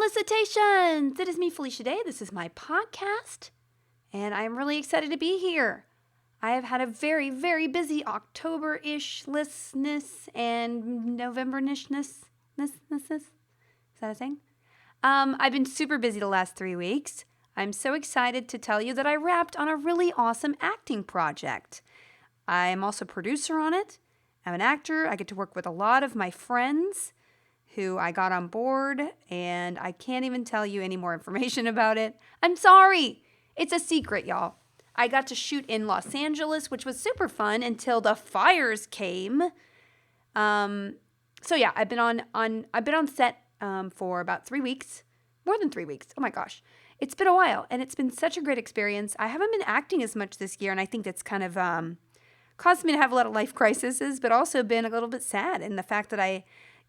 Felicitations! It is me, Felicia Day. This is my podcast, and I'm really excited to be here. I have had a very, very busy October-ish-lessness and November-ishness. Is that a thing? I've been super busy the last 3 weeks. I'm so excited to tell you that I wrapped on a really awesome acting project. I'm also a producer on it. I'm an actor. I get to work with a lot of my friends who I got on board, and I can't even tell you any more information about it. I'm sorry. It's a secret, y'all. I got to shoot in Los Angeles, which was super fun until the fires came. So yeah, I've been on set for about 3 weeks, more than 3 weeks. Oh my gosh. It's been a while, and it's been such a great experience. I haven't been acting as much this year, and I think that's kind of caused me to have a lot of life crises, but also been a little bit sad in the fact that I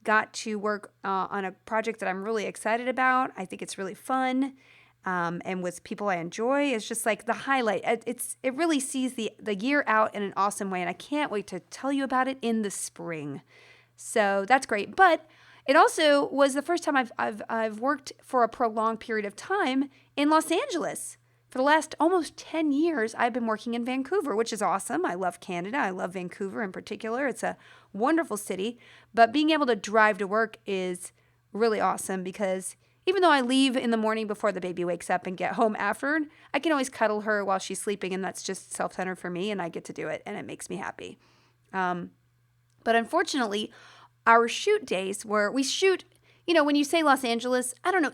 got to work on a project that I'm really excited about. I think it's really fun, and with people I enjoy. It's just like the highlight. It really sees the year out in an awesome way, and I can't wait to tell you about it in the spring. So that's great. But it also was the first time I've worked for a prolonged period of time in Los Angeles. For the last almost 10 years, I've been working in Vancouver, which is awesome. I love Canada. I love Vancouver in particular. It's a wonderful city. But being able to drive to work is really awesome because even though I leave in the morning before the baby wakes up and get home after, I can always cuddle her while she's sleeping, and that's just self-centered for me, and I get to do it, and it makes me happy. But unfortunately, our shoot days where we shoot, when you say Los Angeles, I don't know,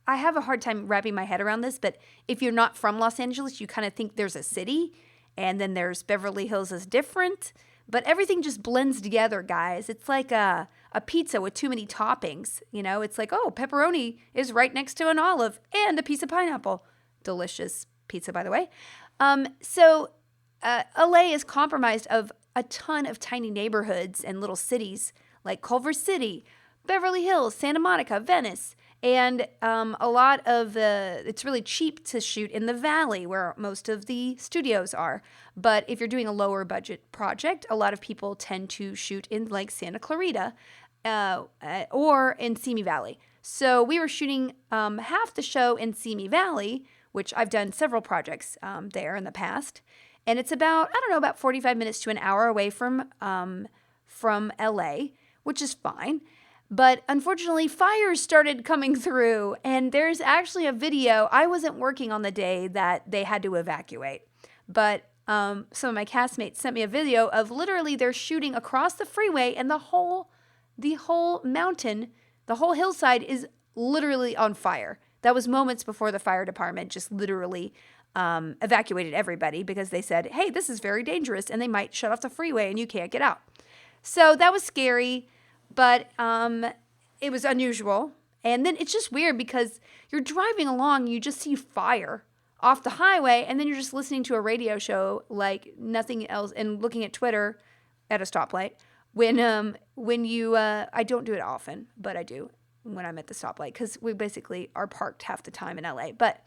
I have a hard time wrapping my head around this, but if you're not from Los Angeles, you kind of think there's a city, and then there's Beverly Hills is different, but everything just blends together, guys. It's like a pizza with too many toppings, It's like, oh, pepperoni is right next to an olive and a piece of pineapple. Delicious pizza, by the way. So LA is comprised of a ton of tiny neighborhoods and little cities like Culver City, Beverly Hills, Santa Monica, Venice, and a lot of it's really cheap to shoot in the Valley where most of the studios are. But if you're doing a lower budget project, a lot of people tend to shoot in like Santa Clarita or in Simi Valley. So we were shooting half the show in Simi Valley, which I've done several projects there in the past. And it's about 45 minutes to an hour away from LA, which is fine. But unfortunately, fires started coming through, and there's actually a video. I wasn't working on the day that they had to evacuate, but some of my castmates sent me a video of literally they're shooting across the freeway, and the whole mountain, the whole hillside is literally on fire. That was moments before the fire department just literally evacuated everybody because they said, hey, this is very dangerous, and they might shut off the freeway, and you can't get out. So that was scary. But it was unusual. And then it's just weird because you're driving along, you just see fire off the highway, and then you're just listening to a radio show like nothing else and looking at Twitter at a stoplight. When you, I don't do it often, but I do when I'm at the stoplight because we basically are parked half the time in LA. But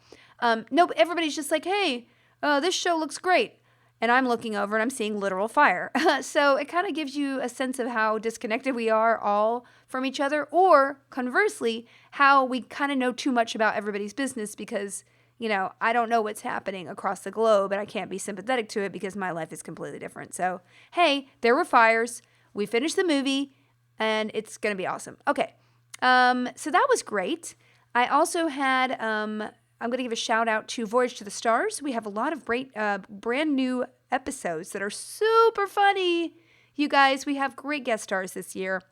no, everybody's just like, hey, this show looks great. And I'm looking over and I'm seeing literal fire. So it kind of gives you a sense of how disconnected we are all from each other, or conversely, how we kind of know too much about everybody's business because, I don't know what's happening across the globe and I can't be sympathetic to it because my life is completely different. So, hey, there were fires. We finished the movie and it's going to be awesome. Okay. So that was great. I also had, I'm going to give a shout out to Voyage to the Stars. We have a lot of great brand new episodes that are super funny. You guys, we have great guest stars this year.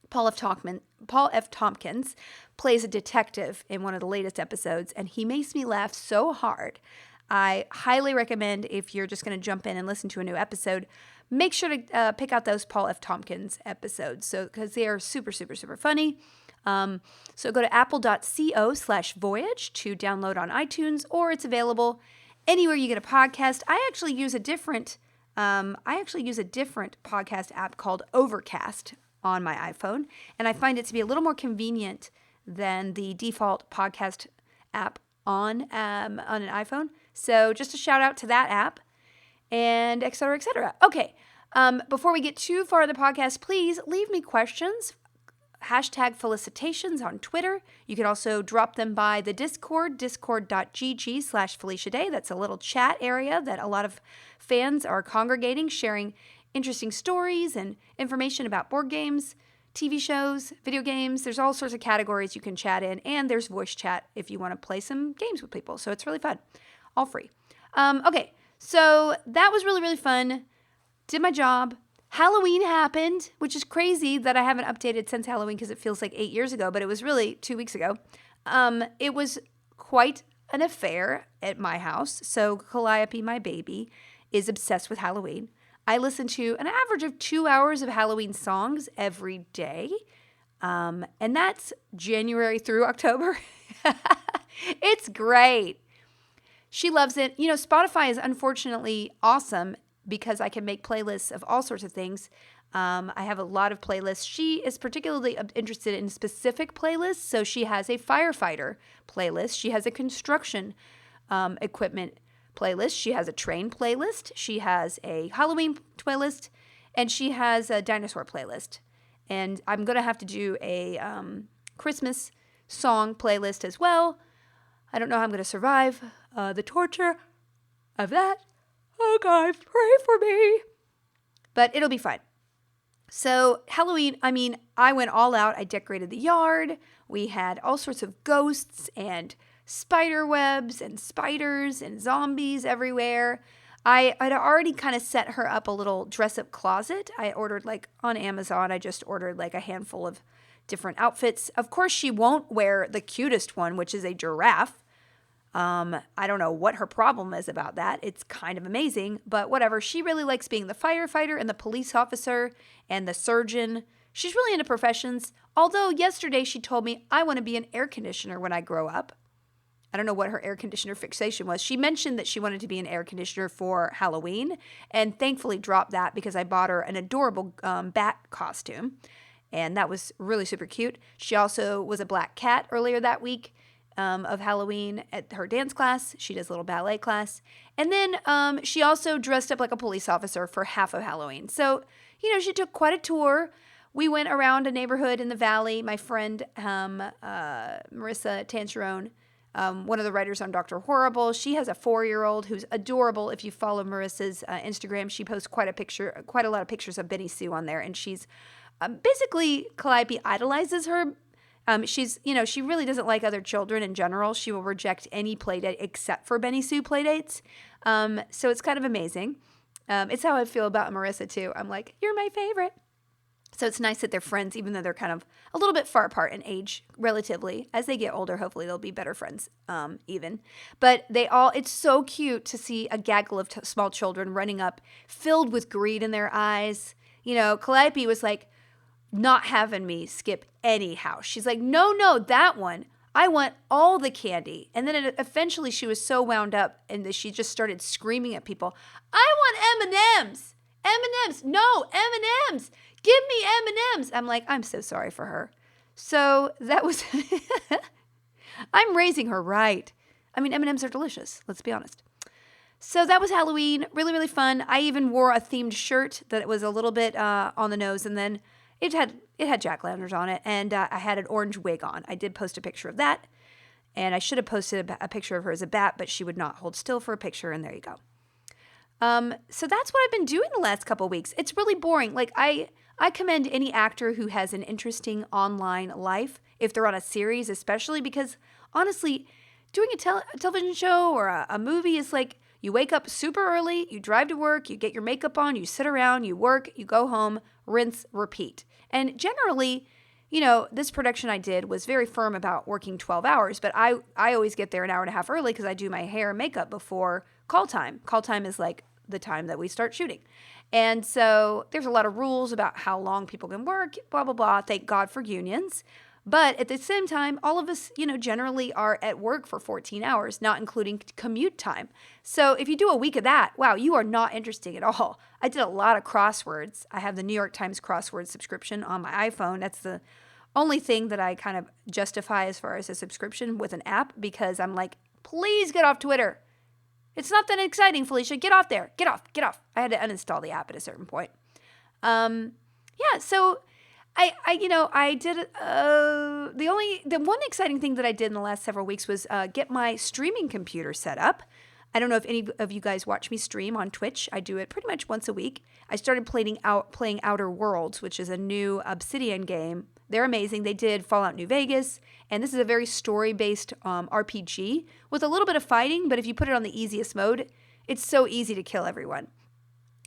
Paul F. Tompkins plays a detective in one of the latest episodes, and he makes me laugh so hard. I highly recommend if you're just going to jump in and listen to a new episode, make sure to pick out those Paul F. Tompkins episodes because they are super, super, super funny. So go to apple.co/voyage to download on iTunes, or it's available anywhere you get a podcast. I actually use a different podcast app called Overcast on my iPhone, and I find it to be a little more convenient than the default podcast app on an iPhone. So just a shout out to that app, and et cetera, et cetera. Okay, before we get too far in the podcast, please leave me questions. hashtag felicitations on Twitter. You can also drop them by the Discord, discord.gg/FeliciaDay. That's a little chat area that a lot of fans are congregating, sharing interesting stories and information about board games, TV shows, video games. There's all sorts of categories you can chat in, and there's voice chat if you want to play some games with people. So it's really fun. All free. Okay, so that was really, really fun. Did my job. Halloween happened, which is crazy that I haven't updated since Halloween because it feels like 8 years ago, but it was really 2 weeks ago. It was quite an affair at my house. So Calliope, my baby, is obsessed with Halloween. I listen to an average of 2 hours of Halloween songs every day. And that's January through October. It's great. She loves it. You know, Spotify is unfortunately awesome because I can make playlists of all sorts of things. I have a lot of playlists. She is particularly interested in specific playlists. So she has a firefighter playlist. She has a construction equipment playlist. She has a train playlist. She has a Halloween playlist. And she has a dinosaur playlist. And I'm going to have to do a Christmas song playlist as well. I don't know how I'm going to survive the torture of that. Oh, guys, pray for me. But it'll be fine. So Halloween, I went all out. I decorated the yard. We had all sorts of ghosts and spider webs and spiders and zombies everywhere. I'd already kind of set her up a little dress-up closet. I ordered, on Amazon, I just ordered, a handful of different outfits. Of course, she won't wear the cutest one, which is a giraffe. I don't know what her problem is about that. It's kind of amazing, but whatever. She really likes being the firefighter and the police officer and the surgeon. She's really into professions. Although yesterday she told me, I want to be an air conditioner when I grow up. I don't know what her air conditioner fixation was. She mentioned that she wanted to be an air conditioner for Halloween and thankfully dropped that because I bought her an adorable bat costume. And that was really super cute. She also was a black cat earlier that week. Of Halloween at her dance class. She does a little ballet class. And then she also dressed up like a police officer for half of Halloween. So, she took quite a tour. We went around a neighborhood in the valley. My friend Marissa Tancherone, one of the writers on Dr. Horrible, she has a 4-year-old who's adorable. If you follow Marissa's Instagram, she posts quite a lot of pictures of Benny Sue on there. And she's basically, Calliope idolizes her. She really doesn't like other children in general. She will reject any play date except for Benny Sue play dates. So it's kind of amazing. It's how I feel about Marissa too. I'm like, you're my favorite. So it's nice that they're friends, even though they're kind of a little bit far apart in age, relatively. As they get older, hopefully they'll be better friends, even. But it's so cute to see a gaggle of small children running up, filled with greed in their eyes. Calliope was like, not having me skip any house. She's like, no, that one. I want all the candy. And then eventually she was so wound up and that she just started screaming at people, I want M&Ms. M&Ms. No, M&Ms. Give me M&Ms. I'm like, I'm so sorry for her. So that was, I'm raising her right. M&Ms are delicious. Let's be honest. So that was Halloween. Really, really fun. I even wore a themed shirt that was a little bit on the nose, and then it had jack-o'-lanterns on it, and I had an orange wig on. I did post a picture of that, and I should have posted a picture of her as a bat, but she would not hold still for a picture, and there you go. So that's what I've been doing the last couple of weeks. It's really boring. I commend any actor who has an interesting online life, if they're on a series especially, because honestly, doing a television show or a movie is like, you wake up super early, you drive to work, you get your makeup on, you sit around, you work, you go home, rinse, repeat. And generally, this production I did was very firm about working 12 hours, but I always get there an hour and a half early because I do my hair and makeup before call time. Call time is like the time that we start shooting. And so there's a lot of rules about how long people can work, blah, blah, blah. Thank God for unions. But at the same time, all of us, generally are at work for 14 hours, not including commute time. So if you do a week of that, wow, you are not interesting at all. I did a lot of crosswords. I have the New York Times crossword subscription on my iPhone. That's the only thing that I kind of justify as far as a subscription with an app, because I'm like, please get off Twitter. It's not that exciting, Felicia. Get off there. Get off. I had to uninstall the app at a certain point. So I did, the one exciting thing that I did in the last several weeks was get my streaming computer set up. I don't know if any of you guys watch me stream on Twitch. I do it pretty much once a week. I started playing Outer Worlds, which is a new Obsidian game. They're amazing. They did Fallout New Vegas, and this is a very story-based RPG with a little bit of fighting, but if you put it on the easiest mode, it's so easy to kill everyone.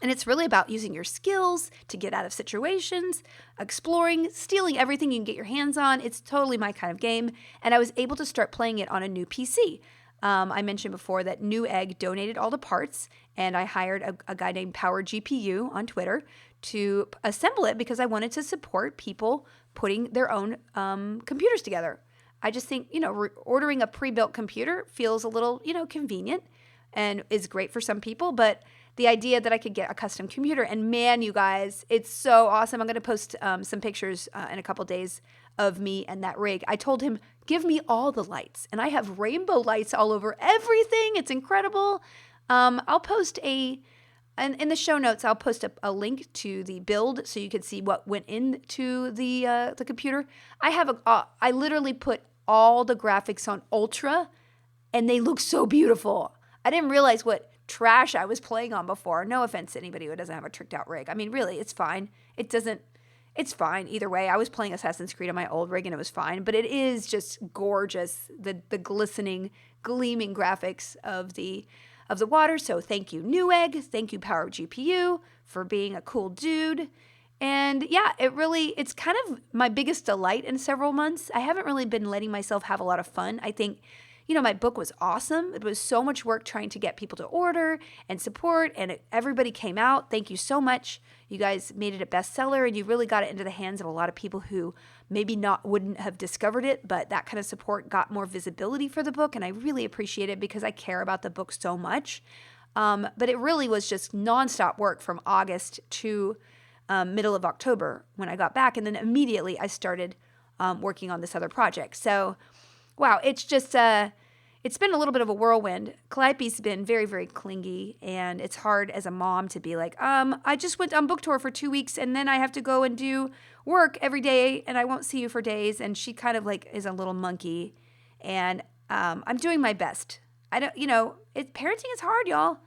And it's really about using your skills to get out of situations, exploring, stealing everything you can get your hands on. It's totally my kind of game. And I was able to start playing it on a new PC. I mentioned before that Newegg donated all the parts, and I hired a guy named Power GPU on Twitter to assemble it because I wanted to support people putting their own computers together. I just think, ordering a pre-built computer feels a little, convenient and is great for some people, but the idea that I could get a custom computer, and man, you guys, it's so awesome. I'm going to post some pictures in a couple days of me and that rig. I told him, give me all the lights, and I have rainbow lights all over everything. It's incredible. I'll post in the show notes, I'll post a link to the build so you can see what went into the computer. I literally put all the graphics on ultra, and they look so beautiful. I didn't realize what trash I was playing on before. No offense to anybody who doesn't have a tricked out rig. I mean, really, it's fine. It's fine either way. I was playing Assassin's Creed on my old rig and it was fine, but it is just gorgeous. The glistening, gleaming graphics of the water. So thank you, Newegg. Thank you, Power GPU, for being a cool dude. And yeah, it's kind of my biggest delight in several months. I haven't really been letting myself have a lot of fun. I think my book was awesome. It was so much work trying to get people to order and support, and everybody came out. Thank you so much. You guys made it a bestseller, and you really got it into the hands of a lot of people who maybe wouldn't have discovered it, but that kind of support got more visibility for the book, and I really appreciate it because I care about the book so much. But it really was just nonstop work from August to middle of October when I got back, and then immediately I started working on this other project. So wow, it's just, it's been a little bit of a whirlwind. Calliope's been very, very clingy, and it's hard as a mom to be like, I just went on book tour for 2 weeks, and then I have to go and do work every day, and I won't see you for days, and she kind of is a little monkey, and I'm doing my best. Parenting is hard, y'all.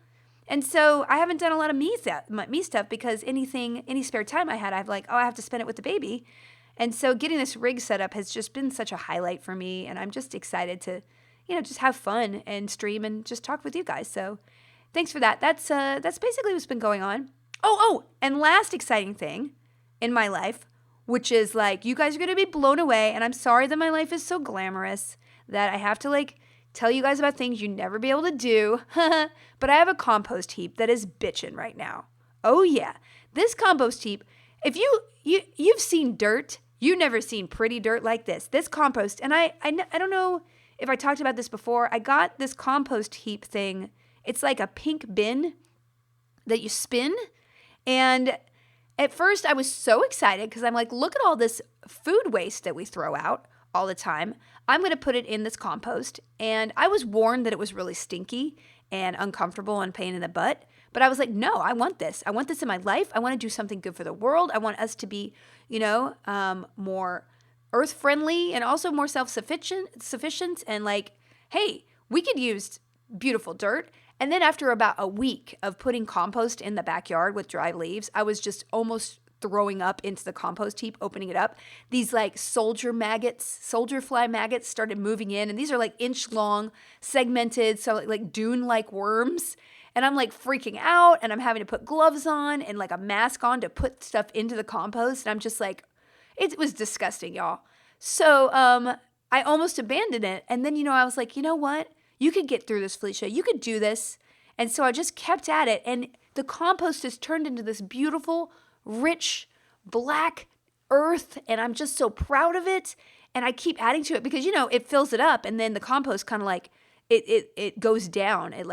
And so I haven't done a lot of me stuff because any spare time I had, I have to spend it with the baby. And so getting this rig set up has just been such a highlight for me, and I'm just excited to, just have fun and stream and just talk with you guys. So thanks for that. That's basically what's been going on. Oh, and last exciting thing in my life, which is you guys are going to be blown away, and I'm sorry that my life is so glamorous that I have to tell you guys about things you'd never be able to do, but I have a compost heap that is bitchin' right now. Oh yeah, this compost heap, if you've seen dirt, you've never seen pretty dirt like this. This compost, and I don't know if I talked about this before. I got this compost heap thing. It's like a pink bin that you spin. And at first I was so excited because I'm like, look at all this food waste that we throw out all the time. I'm going to put it in this compost. And I was warned that it was really stinky and uncomfortable and pain in the butt. But I was like, no, I want this. I want this in my life. I want to do something good for the world. I want us to be, more earth-friendly and also more self-sufficient. And hey, we could use beautiful dirt. And then after about a week of putting compost in the backyard with dry leaves, I was just almost throwing up into the compost heap, opening it up. These soldier fly maggots started moving in. And these are inch long, segmented, so dune-like worms. And I'm freaking out, and I'm having to put gloves on and a mask on to put stuff into the compost. And I'm just it was disgusting, y'all. So I almost abandoned it. And then, I was like, you know what? You could get through this, Felicia. You could do this. And so I just kept at it. And the compost has turned into this beautiful, rich, black earth. And I'm just so proud of it. And I keep adding to it because, it fills it up. And then the compost kind of it goes down. It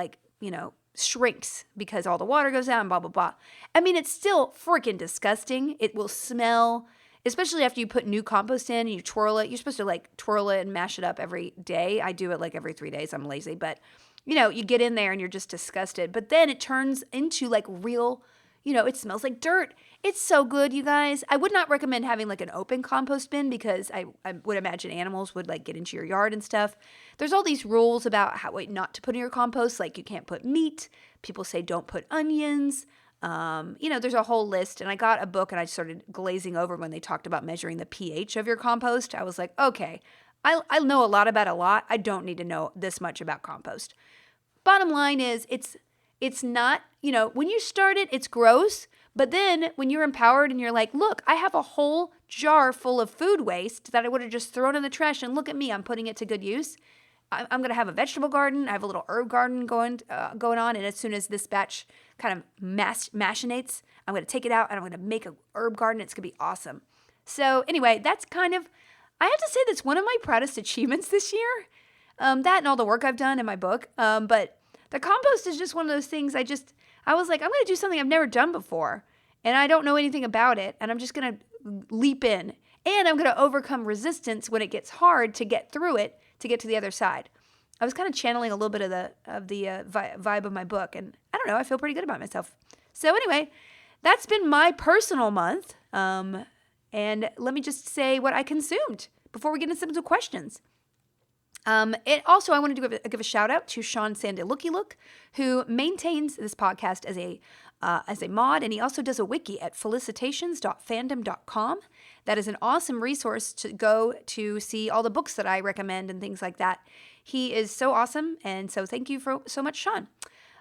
shrinks because all the water goes out and blah, blah, blah. I mean, it's still freaking disgusting. It will smell, especially after you put new compost in and you twirl it. You're supposed to twirl it and mash it up every day. I do it every 3 days. I'm lazy, but you get in there and you're just disgusted. But then it turns into real, it smells like dirt. It's so good, you guys. I would not recommend having like an open compost bin because I would imagine animals would like get into your yard and stuff. There's all these rules about what not to put in your compost. Like you can't put meat. People say don't put onions. There's a whole list. And I got a book and I started glazing over when they talked about measuring the pH of your compost. I was like, okay, I know a lot about a lot. I don't need to know this much about compost. Bottom line is it's not, when you start it, it's gross. But then when you're empowered and you're like, look, I have a whole jar full of food waste that I would have just thrown in the trash, and look at me, I'm putting it to good use. I'm going to have a vegetable garden. I have a little herb garden going on. And as soon as this batch kind of machinates, I'm going to take it out and I'm going to make a herb garden. It's going to be awesome. So anyway, that's kind of, I have to say that's one of my proudest achievements this year. That and all the work I've done in my book. But the compost is just one of those things I was like, I'm going to do something I've never done before. And I don't know anything about it. And I'm just going to leap in. And I'm going to overcome resistance when it gets hard to get through it, to get to the other side. I was kind of channeling a little bit of the vibe of my book. And I don't know, I feel pretty good about myself. So anyway, that's been my personal month. And let me just say what I consumed before we get into some questions. I wanted to give a shout out to Sean Sandelook, who maintains this podcast as a mod, and he also does a wiki at felicitations.fandom.com. That is an awesome resource to go to see all the books that I recommend and things like that. He is so awesome, and so thank you so much, Sean.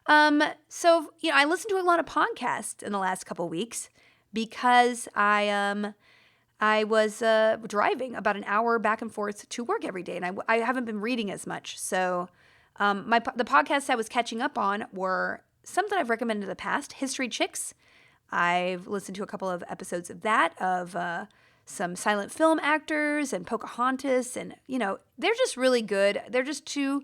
I listened to a lot of podcasts in the last couple weeks because I was driving about an hour back and forth to work every day, and I haven't been reading as much. So the podcasts I was catching up on were some that I've recommended in the past. History Chicks. I've listened to a couple of episodes of that, of some silent film actors and Pocahontas, and, they're just really good. They're just two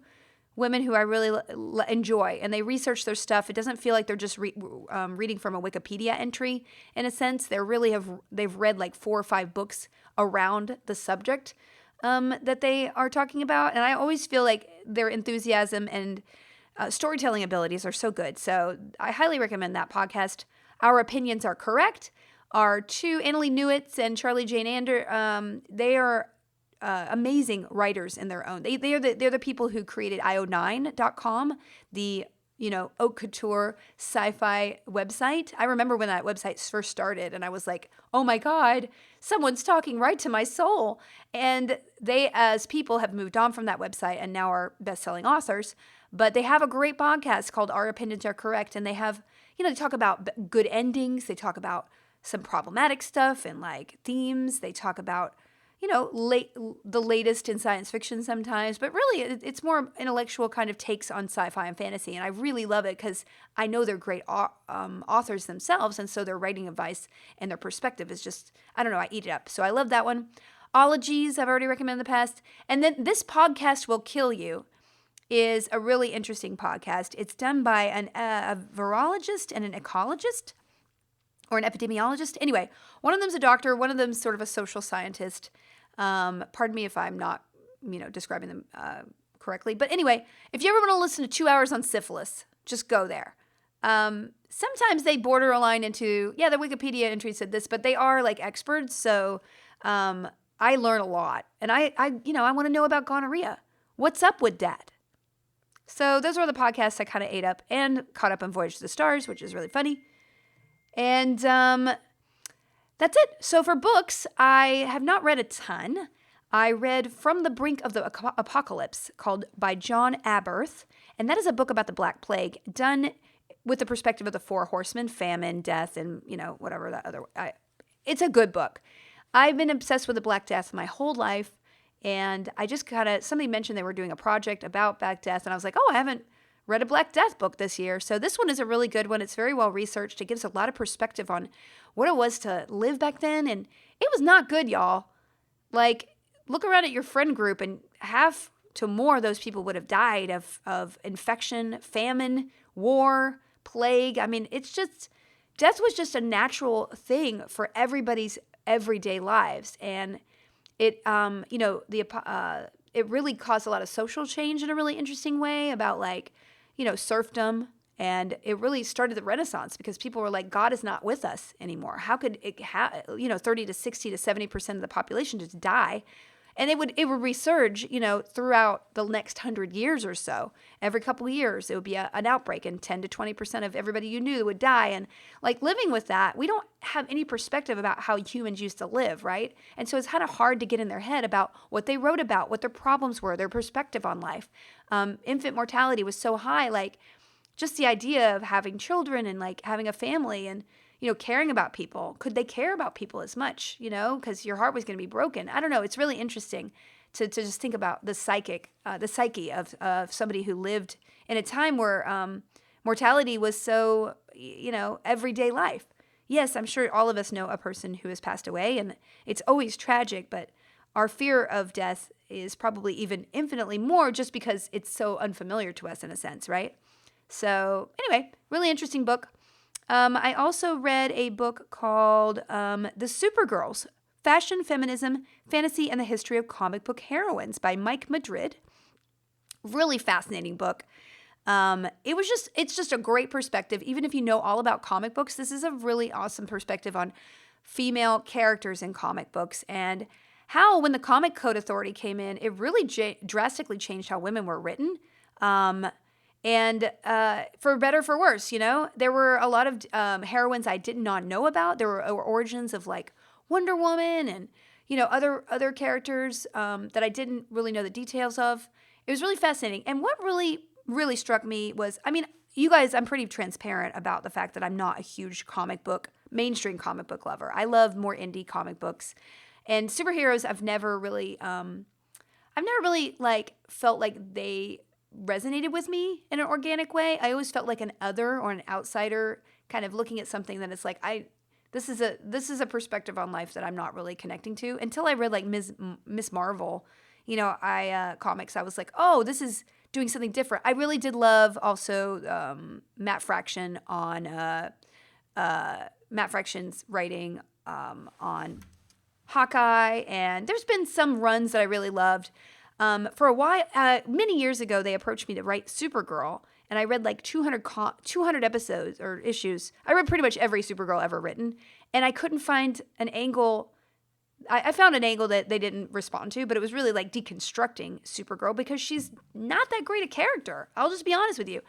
women who I really enjoy, and they research their stuff. It doesn't feel like they're just reading from a Wikipedia entry. In a sense, they've read like 4 or 5 books around the subject that they are talking about, and I always feel like their enthusiasm and storytelling abilities are so good. So I highly recommend that podcast. Our Opinions Are Correct. Our two Annalie Newitts and Charlie Jane Ander, they are amazing writers in their own. They're the people who created io9.com, the haute couture sci-fi website. I remember when that website first started, and I was like, oh my God, someone's talking right to my soul. And they, as people, have moved on from that website and now are best-selling authors. But they have a great podcast called Our Opinions Are Correct, and they have, they talk about good endings. They talk about some problematic stuff and like themes. They talk about the latest in science fiction sometimes, but really it's more intellectual kind of takes on sci-fi and fantasy. And I really love it because I know they're great authors themselves. And so their writing advice and their perspective is just, I don't know, I eat it up. So I love that one. Ologies, I've already recommended in the past. And then This Podcast Will Kill You is a really interesting podcast. It's done by a virologist and an ecologist, or an epidemiologist. Anyway, one of them's a doctor, one of them's sort of a social scientist. Pardon me if I'm not, describing them correctly. But anyway, if you ever want to listen to 2 hours on syphilis, just go there. Sometimes they border a line into, the Wikipedia entry said this, but they are like experts. So I learn a lot. And I want to know about gonorrhea. What's up with that? So those are the podcasts I kind of ate up and caught up on Voyage to the Stars, which is really funny. And that's it. So for books, I have not read a ton. I read From the Brink of the Apocalypse, called by John Aberth. And that is a book about the Black Plague, done with the perspective of the 4 horsemen, famine, death, and, whatever that other... It's a good book. I've been obsessed with the Black Death my whole life. And I just somebody mentioned they were doing a project about Black Death. And I was like, I haven't read a Black Death book this year. So this one is a really good one. It's very well researched. It gives a lot of perspective on what it was to live back then. And it was not good, y'all. Like, look around at your friend group, and half to more of those people would have died of infection, famine, war, plague. I mean, it's just, death was just a natural thing for everybody's everyday lives. And it, it really caused a lot of social change in a really interesting way about, like, serfdom And it really started the Renaissance because people were like, God is not with us anymore. How could 30 to 60 to 70% of the population just die? And it would resurge, throughout the next 100 years or so. Every couple of years, it would be an outbreak, and 10 to 20% of everybody you knew would die. And like living with that, we don't have any perspective about how humans used to live, right? And so it's kind of hard to get in their head about what they wrote about, what their problems were, their perspective on life. Infant mortality was so high, like just the idea of having children and like having a family and caring about people. Could they care about people as much, because your heart was going to be broken? I don't know. It's really interesting to just think about the psyche of somebody who lived in a time where mortality was so, everyday life. Yes, I'm sure all of us know a person who has passed away, and it's always tragic, but our fear of death is probably even infinitely more just because it's so unfamiliar to us in a sense, right? So anyway, really interesting book. I also read a book called The Supergirls, Fashion, Feminism, Fantasy, and the History of Comic Book Heroines by Mike Madrid. Really fascinating book. It's just a great perspective. Even if you know all about comic books, this is a really awesome perspective on female characters in comic books and how when the Comic Code Authority came in, it really drastically changed how women were written. And for better, for worse, there were a lot of heroines I did not know about. There were origins of like Wonder Woman and, other characters that I didn't really know the details of. It was really fascinating. And what really, really struck me was, you guys, I'm pretty transparent about the fact that I'm not a huge mainstream comic book lover. I love more indie comic books. And superheroes, I've never really like felt like they resonated with me in an organic way. I always felt like an other or an outsider kind of looking at something that it's like this is a perspective on life that I'm not really connecting to until I read like Miss Marvel, comics. I was like, oh, this is doing something different. I really did love also Matt Fraction's writing on Hawkeye, and there's been some runs that I really loved. For a while, many years ago, they approached me to write Supergirl, and I read like 200 episodes or issues. I read pretty much every Supergirl ever written, and I couldn't find an angle. I found an angle that they didn't respond to, but it was really like deconstructing Supergirl because she's not that great a character. I'll just be honest with you.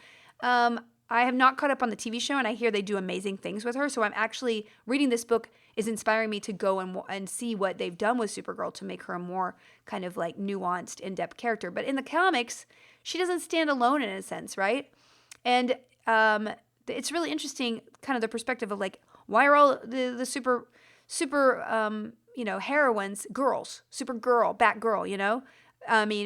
I have not caught up on the TV show, and I hear they do amazing things with her. So I'm actually reading this book is inspiring me to go and see what they've done with Supergirl to make her a more kind of like nuanced, in-depth character. But in the comics, she doesn't stand alone in a sense, right? And it's really interesting, kind of the perspective of like, why are all the super heroines girls? Supergirl, Batgirl,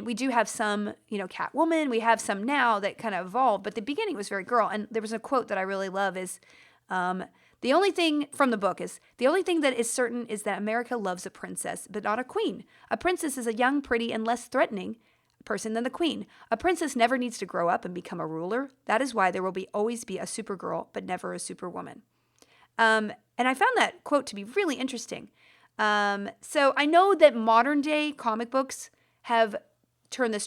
we do have some, Catwoman. We have some now that kind of evolved, but the beginning was very girl. And there was a quote that I really love is, the only thing from the book is, the only thing that is certain is that America loves a princess, but not a queen. A princess is a young, pretty, and less threatening person than the queen. A princess never needs to grow up and become a ruler. That is why there will always be a Supergirl, but never a Superwoman. And I found that quote to be really interesting. So I know that modern day comic books have turned the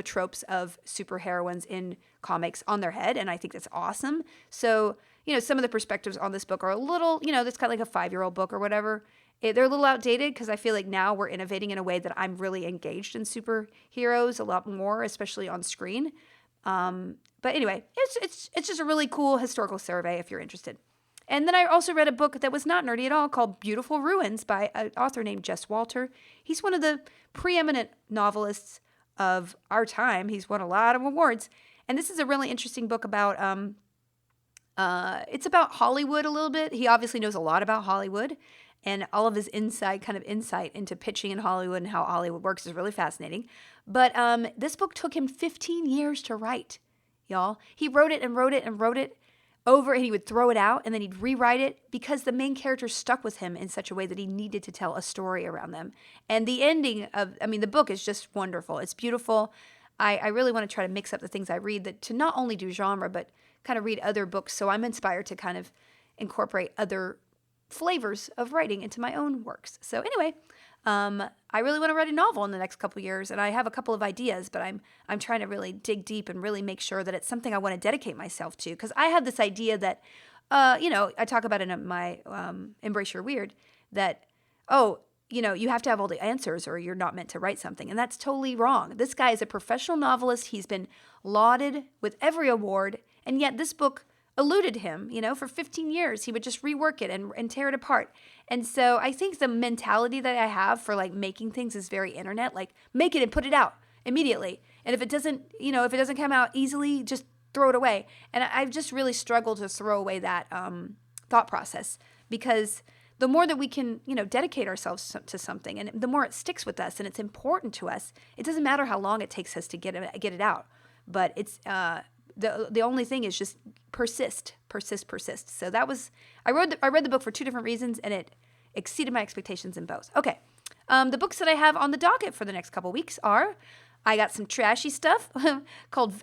tropes of superheroines in comics on their head, and I think that's awesome. So, some of the perspectives on this book are a little, that's kind of like a 5-year-old book or whatever. They're a little outdated because I feel like now we're innovating in a way that I'm really engaged in superheroes a lot more, especially on screen. But anyway, it's just a really cool historical survey if you're interested. And then I also read a book that was not nerdy at all called Beautiful Ruins by an author named Jess Walter. He's one of the preeminent novelists of our time. He's won a lot of awards. And this is a really interesting book about, it's about Hollywood a little bit. He obviously knows a lot about Hollywood, and all of his insight into pitching in Hollywood and how Hollywood works is really fascinating. But this book took him 15 years to write, y'all. He wrote it and wrote it and wrote it over, and he would throw it out, and then he'd rewrite it because the main characters stuck with him in such a way that he needed to tell a story around them. And the ending of, the book is just wonderful. It's beautiful. I really want to try to mix up the things I read to not only do genre, but kind of read other books. So I'm inspired to kind of incorporate other flavors of writing into my own works. So anyway, I really want to write a novel in the next couple years, and I have a couple of ideas, but I'm trying to really dig deep and really make sure that it's something I want to dedicate myself to, because I have this idea that, I talk about it in my Embrace Your Weird, that, you have to have all the answers or you're not meant to write something, and that's totally wrong. This guy is a professional novelist. He's been lauded with every award, and yet this book eluded him. For 15 years, he would just rework it and tear it apart. And so I think the mentality that I have for like making things is very internet, like make it and put it out immediately. And if it doesn't come out easily, just throw it away. And I've just really struggled to throw away that thought process, because the more that we can, dedicate ourselves to something, and the more it sticks with us and it's important to us, it doesn't matter how long it takes us to get it out. But it's the only thing is just persist. So I read the book for two different reasons, and it exceeded my expectations in both. Okay, the books that I have on the docket for the next couple weeks are, I got some trashy stuff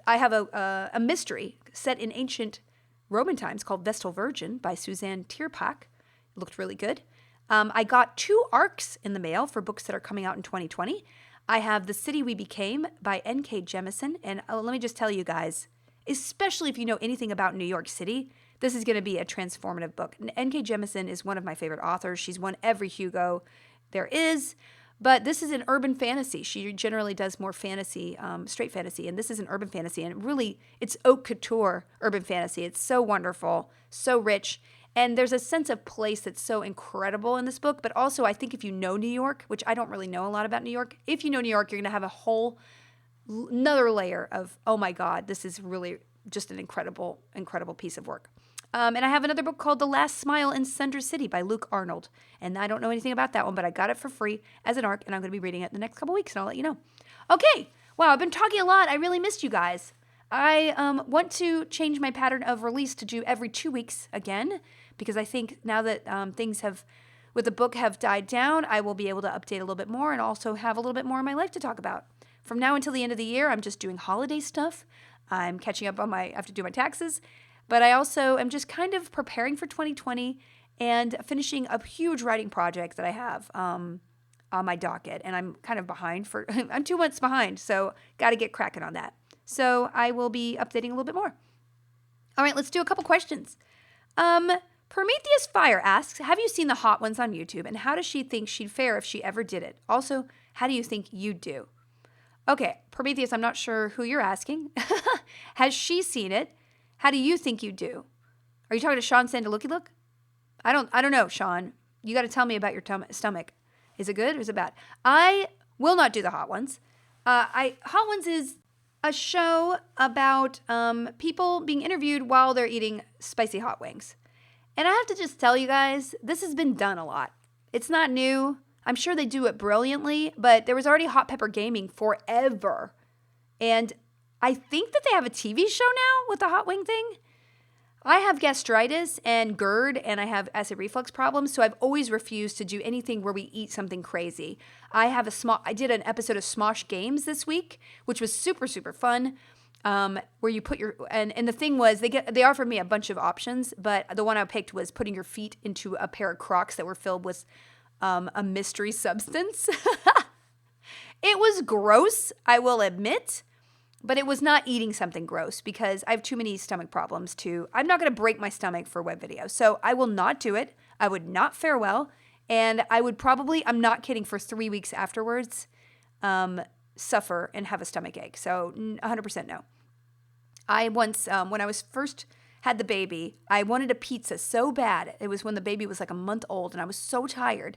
I have a mystery set in ancient Roman times called Vestal Virgin by Suzanne Tyrpak. It looked really good. I got 2 arcs in the mail for books that are coming out in 2020. I have The City We Became by N.K. Jemisin, and let me just tell you guys, especially if you know anything about New York City, this is going to be a transformative book. N.K. Jemisin is one of my favorite authors. She's won every Hugo there is, but this is an urban fantasy. She generally does more fantasy, straight fantasy, and this is an urban fantasy, and really, it's haute couture urban fantasy. It's so wonderful, so rich, and there's a sense of place that's so incredible in this book, but also I think if you know New York, which I don't really know a lot about New York, if you know New York, you're going to have a whole another layer of, oh my God, this is really just an incredible, incredible piece of work. And I have another book called The Last Smile in Sunder City by Luke Arnold. And I don't know anything about that one, but I got it for free as an ARC, and I'm going to be reading it in the next couple weeks, and I'll let you know. Okay. Wow, I've been talking a lot. I really missed you guys. I want to change my pattern of release to do every 2 weeks again, because I think now that things with the book have died down, I will be able to update a little bit more and also have a little bit more in my life to talk about. From now until the end of the year, I'm just doing holiday stuff. I'm catching up I have to do my taxes. But I also am just kind of preparing for 2020 and finishing a huge writing project that I have on my docket. And I'm kind of behind I'm 2 months behind, so got to get cracking on that. So I will be updating a little bit more. All right, let's do a couple questions. Prometheus Fire asks, have you seen the Hot Ones on YouTube? And how does she think she'd fare if she ever did it? Also, how do you think you'd do? Okay, Prometheus, I'm not sure who you're asking. Has she seen it? How do you think you'd do? Are you talking to Sean Sandalooky Look? I don't know, Sean. You got to tell me about your stomach. Is it good or is it bad? I will not do the Hot Ones. Hot Ones is a show about people being interviewed while they're eating spicy hot wings. And I have to just tell you guys, this has been done a lot. It's not new. I'm sure they do it brilliantly, but there was already Hot Pepper Gaming forever. And I think that they have a TV show now with the hot wing thing. I have gastritis and GERD, and I have acid reflux problems, so I've always refused to do anything where we eat something crazy. I did an episode of Smosh Games this week, which was super, super fun, where you put and the thing was, they offered me a bunch of options, but the one I picked was putting your feet into a pair of Crocs that were filled with a mystery substance. It was gross, I will admit. But it was not eating something gross because I have too many stomach problems I'm not going to break my stomach for web video. So I will not do it. I would not fare well. And I would probably, I'm not kidding, for 3 weeks afterwards, suffer and have a stomach ache. So 100% no. I once, when I was first had the baby, I wanted a pizza so bad. It was when the baby was like a month old and I was so tired.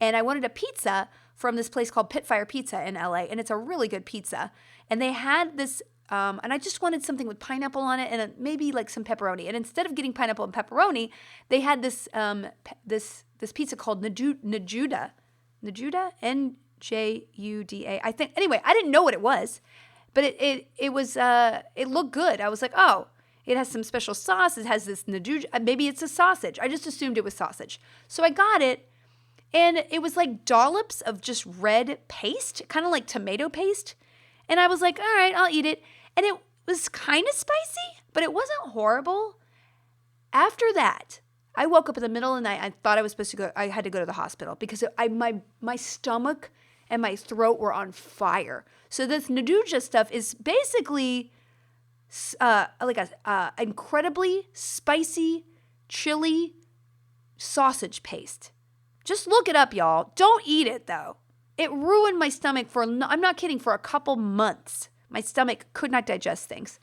And I wanted a pizza from this place called Pitfire Pizza in LA. And it's a really good pizza. And they had this, and I just wanted something with pineapple on it and maybe like some pepperoni. And instead of getting pineapple and pepperoni, they had this this pizza called Najuda, Njuda, I think. Anyway, I didn't know what it was, but it looked good. I was like, oh, it has some special sauce. It has this Najuda. Maybe it's a sausage. I just assumed it was sausage. So I got it, and it was like dollops of just red paste, kind of like tomato paste. And I was like, all right, I'll eat it. And it was kind of spicy, but it wasn't horrible. After that, I woke up in the middle of the night. I thought I was supposed to go. I had to go to the hospital because my stomach and my throat were on fire. So this Naduja stuff is basically like a incredibly spicy chili sausage paste. Just look it up, y'all. Don't eat it though. It ruined my stomach I'm not kidding, for a couple months. My stomach could not digest things.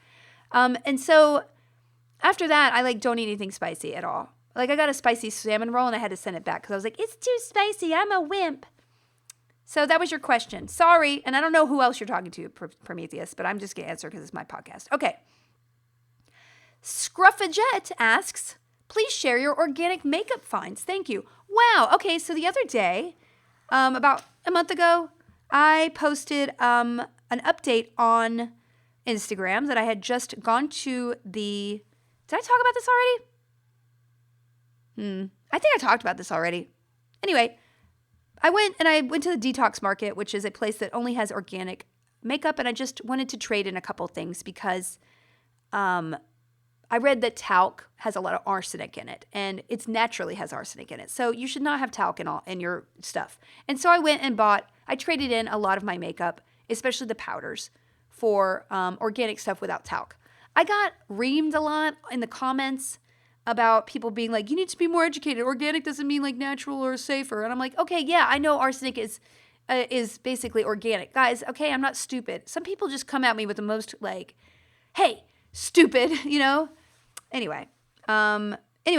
And so after that, I don't eat anything spicy at all. I got a spicy salmon roll and I had to send it back because I was like, it's too spicy. I'm a wimp. So that was your question. Sorry. And I don't know who else you're talking to, Prometheus, but I'm just going to answer because it's my podcast. Okay. Scruffagette asks, please share your organic makeup finds. Thank you. Wow. Okay. So the other day, about a month ago, I posted an update on Instagram that I had just gone to the... Did I talk about this already? I think I talked about this already. Anyway, I went to the Detox Market, which is a place that only has organic makeup, and I just wanted to trade in a couple things because I read that talc has a lot of arsenic in it, and it naturally has arsenic in it. So you should not have talc in your stuff. And so I went and I traded in a lot of my makeup, especially the powders, for organic stuff without talc. I got reamed a lot in the comments about people being like, you need to be more educated. Organic doesn't mean natural or safer. And I'm like, okay, yeah, I know arsenic is basically organic. Guys, okay, I'm not stupid. Some people just come at me with the most hey, stupid, Anyway,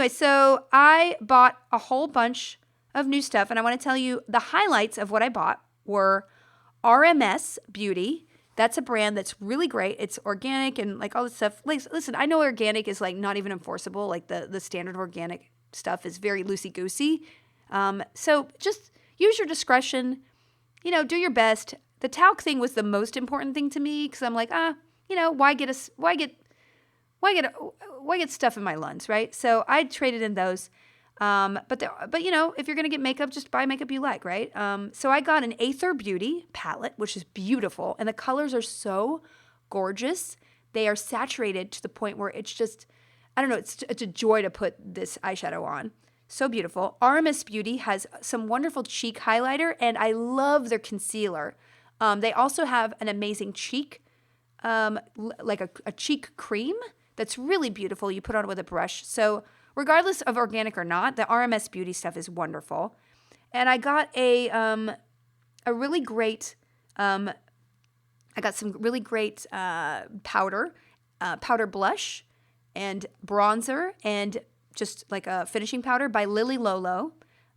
so I bought a whole bunch of new stuff. And I want to tell you the highlights of what I bought were RMS Beauty. That's a brand that's really great. It's organic and all this stuff. Listen, I know organic is not even enforceable. The standard organic stuff is very loosey-goosey. So just use your discretion. Do your best. The talc thing was the most important thing to me because I'm like, why get stuff in my lungs, right? So I traded in those. But if you're going to get makeup, just buy makeup you like, right? So I got an Aether Beauty palette, which is beautiful. And the colors are so gorgeous. They are saturated to the point where it's just, I don't know, it's a joy to put this eyeshadow on. So beautiful. RMS Beauty has some wonderful cheek highlighter, and I love their concealer. They also have an amazing cheek, a cheek cream that's really beautiful. You put on it with a brush. So regardless of organic or not, the RMS Beauty stuff is wonderful. And I got a really great, I got some really great powder blush and bronzer and just a finishing powder by Lily Lolo.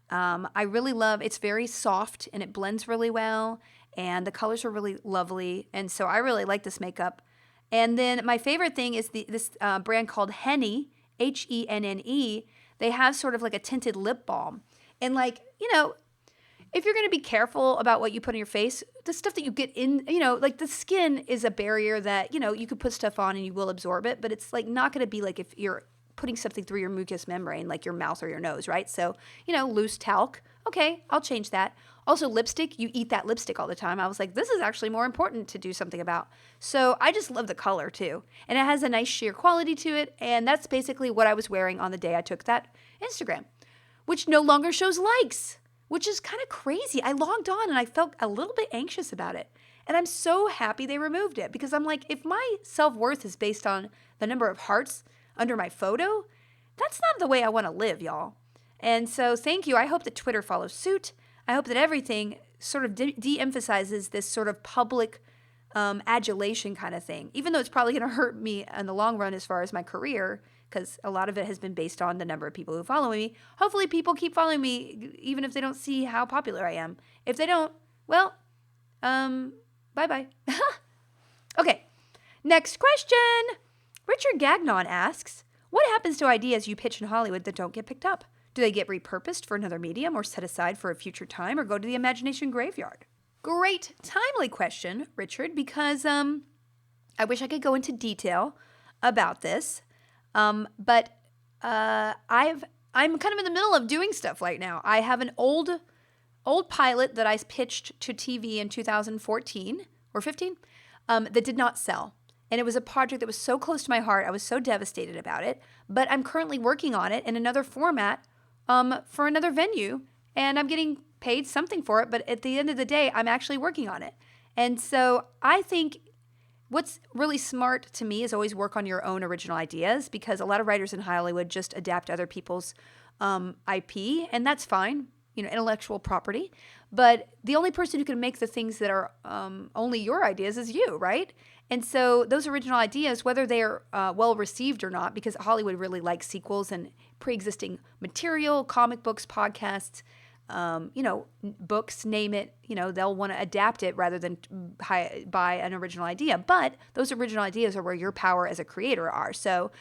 I really love, it's very soft and it blends really well and the colors are really lovely. And so I really like this makeup. And then my favorite thing is this brand called Henny, Henne. They have sort of a tinted lip balm. And if you're going to be careful about what you put on your face, the stuff that you get in, the skin is a barrier that, you could put stuff on and you will absorb it, but it's not going to be if you're putting something through your mucous membrane, like your mouth or your nose, right? So, loose talc. Okay, I'll change that. Also, lipstick, you eat that lipstick all the time. I was like, this is actually more important to do something about. So I just love the color too. And it has a nice sheer quality to it. And that's basically what I was wearing on the day I took that Instagram, which no longer shows likes, which is kind of crazy. I logged on and I felt a little bit anxious about it. And I'm so happy they removed it because I'm like, if my self-worth is based on the number of hearts under my photo, that's not the way I want to live, y'all. And so thank you. I hope that Twitter follows suit. I hope that everything sort of de-emphasizes this sort of public adulation kind of thing, even though it's probably going to hurt me in the long run as far as my career, because a lot of it has been based on the number of people who follow me. Hopefully people keep following me, even if they don't see how popular I am. If they don't, well, bye-bye. Okay, next question. Richard Gagnon asks, what happens to ideas you pitch in Hollywood that don't get picked up? Do they get repurposed for another medium or set aside for a future time or go to the imagination graveyard? Great, timely question, Richard, because I wish I could go into detail about this, but I'm kind of in the middle of doing stuff right now. I have an old pilot that I pitched to TV in 2014 or 15 that did not sell. And it was a project that was so close to my heart. I was so devastated about it. But I'm currently working on it in another format for another venue. And I'm getting paid something for it. But at the end of the day, I'm actually working on it. And so I think what's really smart to me is always work on your own original ideas, because a lot of writers in Hollywood just adapt other people's IP, and that's fine, intellectual property. But the only person who can make the things that are only your ideas is you, right? And so those original ideas, whether they're well received or not, because Hollywood really likes sequels and pre-existing material, comic books, podcasts, books, name it, they'll want to adapt it rather than buy an original idea. But those original ideas are where your power as a creator are. So,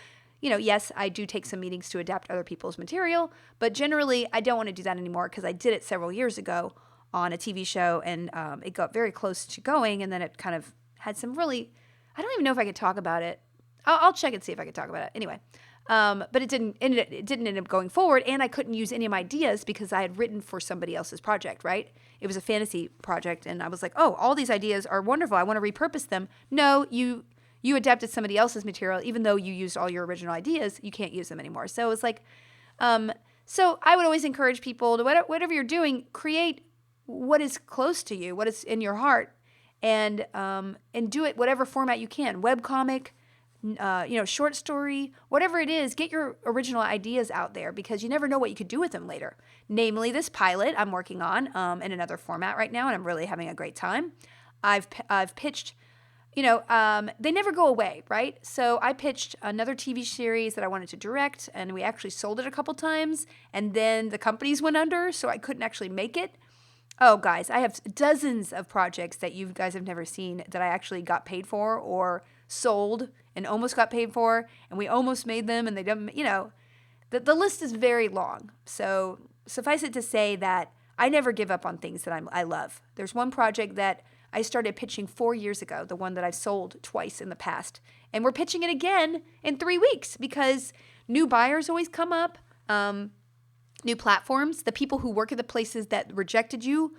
yes, I do take some meetings to adapt other people's material, but generally I don't want to do that anymore because I did it several years ago on a TV show, and it got very close to going, and then it kind of had some really, I don't even know if I could talk about it. I'll check and see if I could talk about it. Anyway. But it didn't end up going forward, and I couldn't use any of my ideas because I had written for somebody else's project, right? It was a fantasy project, and I was like, oh, all these ideas are wonderful. I want to repurpose them. No, you adapted somebody else's material. Even though you used all your original ideas, you can't use them anymore. So it was like, so I would always encourage people to, whatever you're doing, create what is close to you, what is in your heart, and do it whatever format you can. Webcomic, short story, whatever it is, get your original ideas out there, because you never know what you could do with them later. Namely, this pilot I'm working on in another format right now, and I'm really having a great time. I've pitched, they never go away, right? So I pitched another TV series that I wanted to direct, and we actually sold it a couple times, and then the companies went under, so I couldn't actually make it. Oh, guys, I have dozens of projects that you guys have never seen that I actually got paid for or sold and almost got paid for, and we almost made them, and they didn't, the list is very long. So suffice it to say that I never give up on things that I love. There's one project that I started pitching 4 years ago, the one that I've sold twice in the past, and we're pitching it again in 3 weeks because new buyers always come up, new platforms. The people who work at the places that rejected you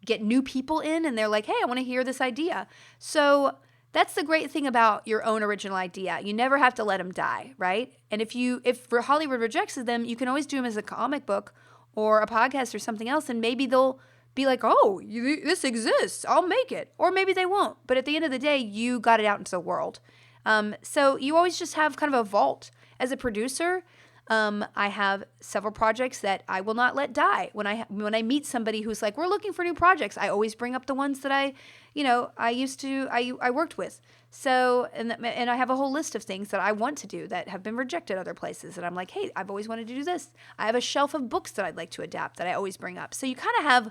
get new people in, and they're like, hey, I want to hear this idea. So that's the great thing about your own original idea. You never have to let them die, right? And if Hollywood rejects them, you can always do them as a comic book or a podcast or something else, and maybe they'll be like, oh, this exists, I'll make it. Or maybe they won't. But at the end of the day, you got it out into the world. So you always just have kind of a vault. As a producer, I have several projects that I will not let die. When I meet somebody who's like, we're looking for new projects, I always bring up the ones that I worked with. So, and I have a whole list of things that I want to do that have been rejected other places. And I'm like, hey, I've always wanted to do this. I have a shelf of books that I'd like to adapt that I always bring up. So you kind of have,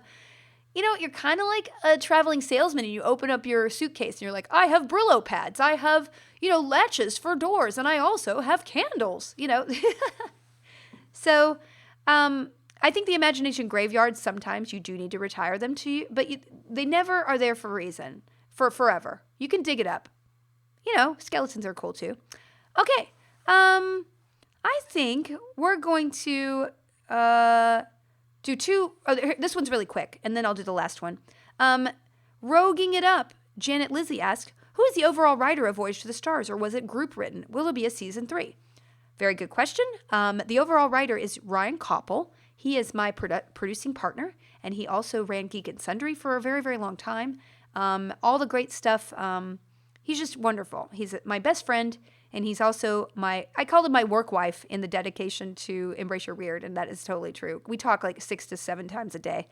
you're kind of like a traveling salesman, and you open up your suitcase and you're like, I have Brillo pads. I have, latches for doors, and I also have candles, So, I think the imagination graveyards, sometimes you do need to retire them to you, but they never are there for a reason, for forever. You can dig it up. Skeletons are cool too. Okay. I think we're going to do two. This one's really quick, and then I'll do the last one. Roguing it up. Janet Lizzie asked, who is the overall writer of Voyage to the Stars, or was it group written? Will it be a season 3? Very good question. The overall writer is Ryan Koppel. He is my producing partner, and he also ran Geek and Sundry for a very, very long time. All the great stuff. He's just wonderful. He's my best friend, and he's also I called him my work wife in the dedication to Embrace Your Weird, and that is totally true. We talk like 6 to 7 times a day,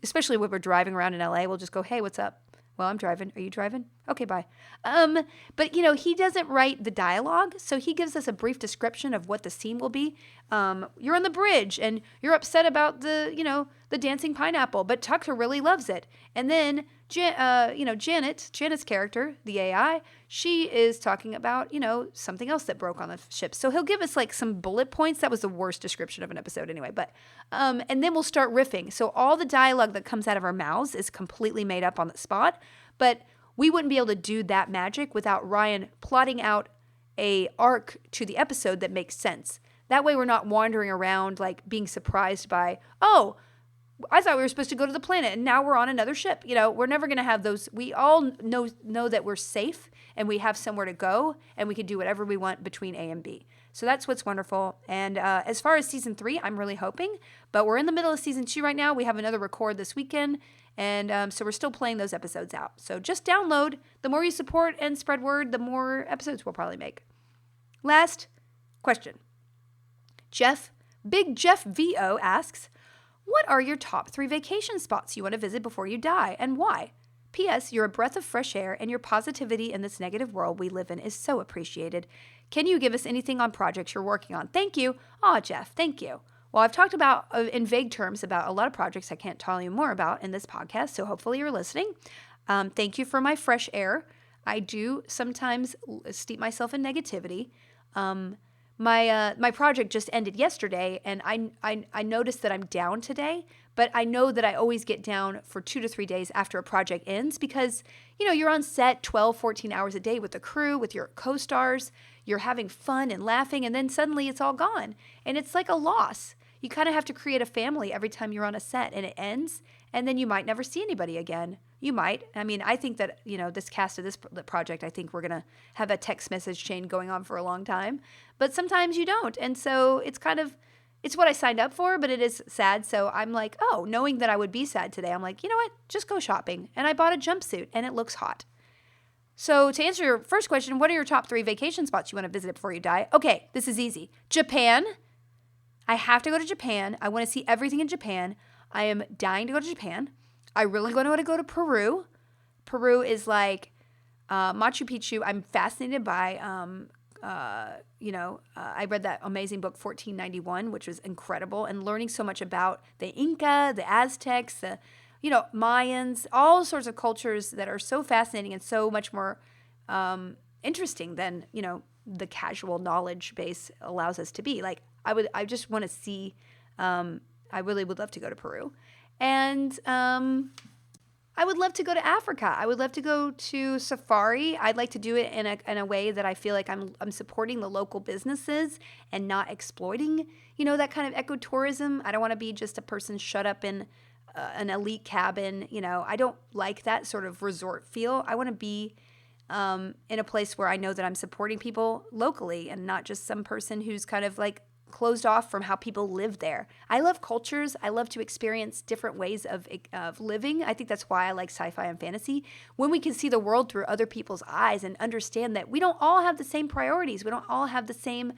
especially when we're driving around in LA. We'll just go, hey, what's up? Well, I'm driving. Are you driving? Okay, bye. But, he doesn't write the dialogue, so he gives us a brief description of what the scene will be. You're on the bridge, and you're upset about the dancing pineapple, but Tucker really loves it. And then, Janet's character, the AI, she is talking about, something else that broke on the ship. So he'll give us like some bullet points. That was the worst description of an episode anyway. But, and then we'll start riffing. So all the dialogue that comes out of our mouths is completely made up on the spot. But we wouldn't be able to do that magic without Ryan plotting out a arc to the episode that makes sense. That way we're not wandering around like being surprised by, oh, I thought we were supposed to go to the planet, and now we're on another ship. We're never going to have those. We all know that we're safe and we have somewhere to go, and we can do whatever we want between A and B. So that's what's wonderful. And as far as season 3, I'm really hoping. But we're in the middle of season 2 right now. We have another record this weekend. And so we're still playing those episodes out. So just download. The more you support and spread word, the more episodes we'll probably make. Last question. Big Jeff VO asks, what are your top 3 vacation spots you want to visit before you die, and why? P.S. You're a breath of fresh air, and your positivity in this negative world we live in is so appreciated. Can you give us anything on projects you're working on? Thank you. Aw, Jeff, thank you. Well, I've talked about, in vague terms, about a lot of projects I can't tell you more about in this podcast, so hopefully you're listening. Thank you for my fresh air. I do sometimes steep myself in negativity. My project just ended yesterday, and I noticed that I'm down today, but I know that I always get down for 2 to 3 days after a project ends because, you're on set 12, 14 hours a day with the crew, with your co-stars, you're having fun and laughing, and then suddenly it's all gone, and it's like a loss. You kind of have to create a family every time you're on a set, and it ends, and then you might never see anybody again. You might. I mean, I think that, this cast of this project, I think we're going to have a text message chain going on for a long time. But sometimes you don't. And so it's what I signed up for, but it is sad. So I'm like, knowing that I would be sad today, I'm like, you know what? Just go shopping. And I bought a jumpsuit, and it looks hot. So to answer your first question, what are your top 3 vacation spots you want to visit before you die? Okay, this is easy. Japan. I have to go to Japan. I want to see everything in Japan. I am dying to go to Japan. I really want to go to Peru. Peru is like Machu Picchu. I'm fascinated by, I read that amazing book, 1491, which was incredible, and learning so much about the Inca, the Aztecs, the, Mayans, all sorts of cultures that are so fascinating and so much more interesting than, the casual knowledge base allows us to be. Like, I just want to see, I really would love to go to Peru. And I would love to go to Africa. I would love to go to safari. I'd like to do it in a way that I feel like I'm supporting the local businesses and not exploiting, that kind of ecotourism. I don't want to be just a person shut up in an elite cabin. I don't like that sort of resort feel. I want to be in a place where I know that I'm supporting people locally and not just some person who's kind of like closed off from how people live there. I love cultures. I love to experience different ways of living. I think that's why I like sci-fi and fantasy. When we can see the world through other people's eyes and understand that we don't all have the same priorities. We don't all have the same,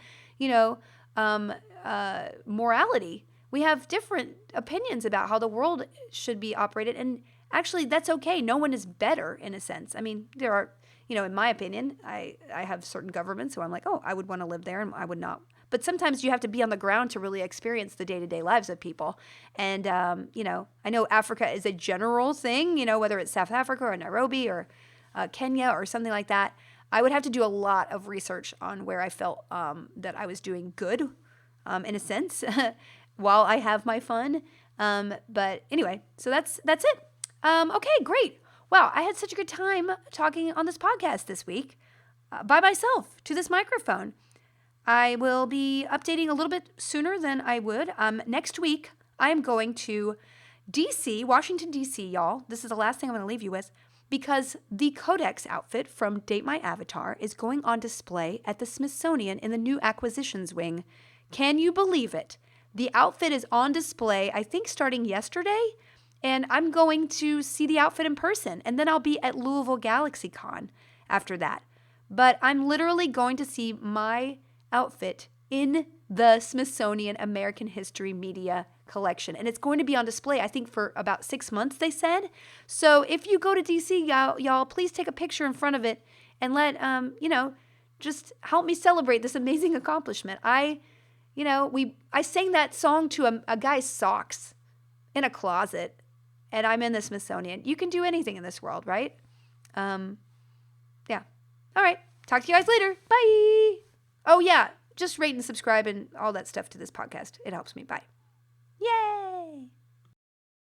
morality. We have different opinions about how the world should be operated. And actually, that's okay. No one is better in a sense. I mean, there are, in my opinion, I have certain governments, so I'm like, I would want to live there and I would not. But sometimes you have to be on the ground to really experience the day-to-day lives of people. And, I know Africa is a general thing, whether it's South Africa or Nairobi or Kenya or something like that. I would have to do a lot of research on where I felt that I was doing good, in a sense, while I have my fun. But anyway, so that's it. Okay, great. Wow, I had such a good time talking on this podcast this week by myself to this microphone. I will be updating a little bit sooner than I would. Next week, I am going to D.C., Washington, D.C., y'all. This is the last thing I'm going to leave you with, because the Codex outfit from Date My Avatar is going on display at the Smithsonian in the new acquisitions wing. Can you believe it? The outfit is on display, I think, starting yesterday, and I'm going to see the outfit in person, and then I'll be at Louisville GalaxyCon after that. But I'm literally going to see my outfit in the Smithsonian American History Media Collection. And it's going to be on display, I think, for about 6 months, they said. So if you go to DC, y'all, please take a picture in front of it and let, just help me celebrate this amazing accomplishment. I sang that song to a guy's socks in a closet, and I'm in the Smithsonian. You can do anything in this world, right? Yeah. All right. Talk to you guys later. Bye. Oh, yeah. Just rate and subscribe and all that stuff to this podcast. It helps me. Bye.